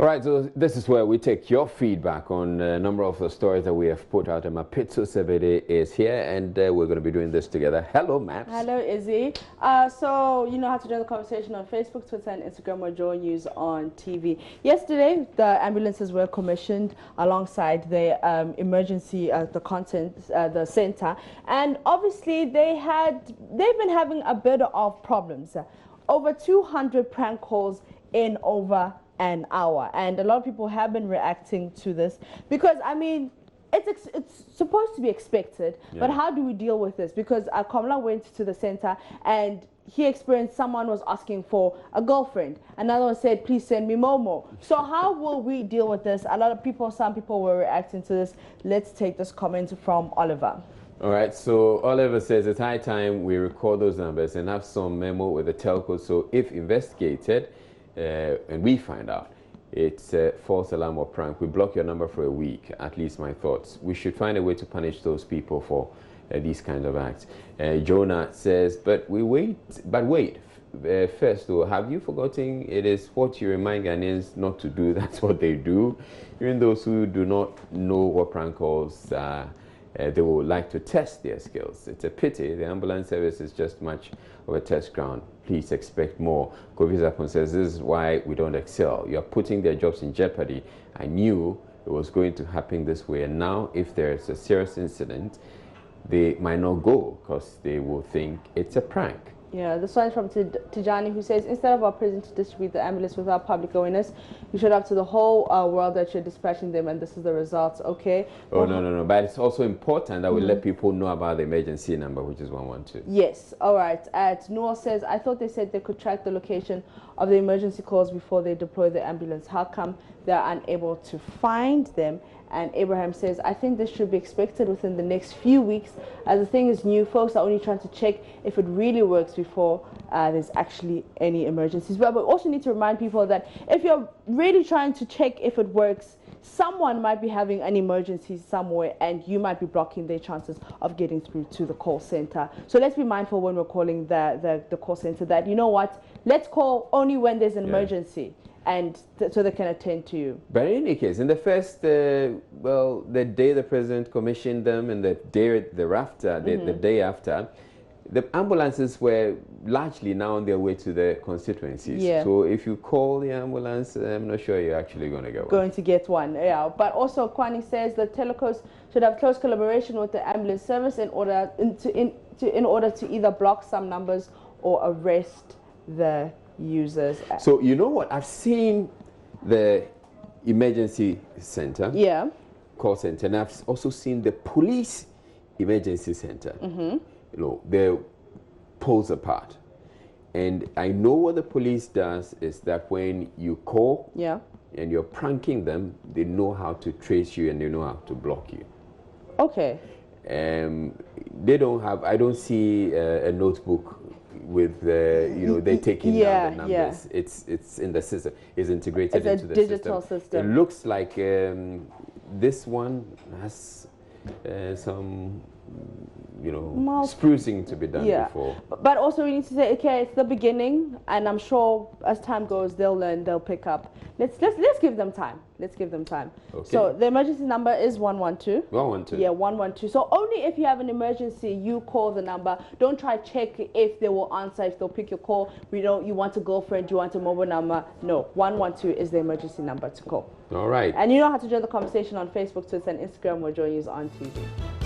All right, so this is where we take your feedback on a number of the stories that we have put out. Mapitso Sebede is here, and we're going to be doing this together. Hello, Maps. Hello, Izzy. So you know how to join the conversation on Facebook, Twitter, and Instagram, or Joy News on TV. Yesterday, the ambulances were commissioned alongside the emergency, the center, and obviously they've been having a bit of problems. Over 200 prank calls in over an hour, and a lot of people have been reacting to this because, I mean, it's supposed to be expected, but how do we deal with this? Because Kamla went to the center and he experienced someone was asking for a girlfriend. Another one said, please send me Momo. So how will we deal with this? Some people were reacting to this. Let's take this comment from Oliver. All right, so Oliver says it's high time we record those numbers and have some memo with the telco, so if investigated and we find out it's a false alarm or prank, we block your number for a week, at least my thoughts. We should find a way to punish those people for these kinds of acts. Jonah says, but wait, first though, have you forgotten it is what you remind Ghanaians not to do? That's what they do. Even those who do not know what prank calls are, they would like to test their skills. It's a pity. The ambulance service is just much of a test ground. Please expect more. Kofi Zapon says, this is why we don't excel. You're putting their jobs in jeopardy. I knew it was going to happen this way. And now, if there's a serious incident, they might not go because they will think it's a prank. Yeah, this one is from Tijani, who says, instead of our president to distribute the ambulance without public awareness, you showed up to the whole world that you're dispatching them, and this is the results, okay? Oh, no. But it's also important that we let people know about the emergency number, which is 112. Yes, all right. Noel says, I thought they said they could track the location of the emergency calls before they deploy the ambulance. How come they're unable to find them? And Abraham says, I think this should be expected within the next few weeks. As the thing is new, folks are only trying to check if it really works before there's actually any emergencies. But we also need to remind people that if you're really trying to check if it works, someone might be having an emergency somewhere and you might be blocking their chances of getting through to the call center. So let's be mindful when we're calling the call center that, you know what, let's call only when there's an emergency. And so they can attend to you. But in any case, in the first, the day the president commissioned them and the day thereafter, the day after, the ambulances were largely now on their way to the constituencies. Yeah. So if you call the ambulance, I'm not sure you're actually going to get one. Going to get one, yeah. But also, Kwani says the telecos should have close collaboration with the ambulance service in order to either block some numbers or arrest the users. So you know what, I've seen the emergency center, call center, and I've also seen the police emergency center. You know, they're poles apart, and I know what the police does is that when you call and you're pranking them, they know how to trace you and they know how to block you. Okay. They don't have, I don't see a notebook with they're taking down the numbers. It's in the system. It's integrated into the digital system. It looks like this one has some sprucing to be done before. But also we need to say, okay, it's the beginning, and I'm sure as time goes they'll learn, they'll pick up. Let's give them time. Let's give them time. Okay. So the emergency number is 112. 112. Yeah, 112. So only if you have an emergency, you call the number. Don't try to check if they will answer, if they'll pick your call. You want a girlfriend, you want a mobile number. No, 112 is the emergency number to call. All right. And you know how to join the conversation on Facebook, Twitter, and Instagram. We're joining you on TV.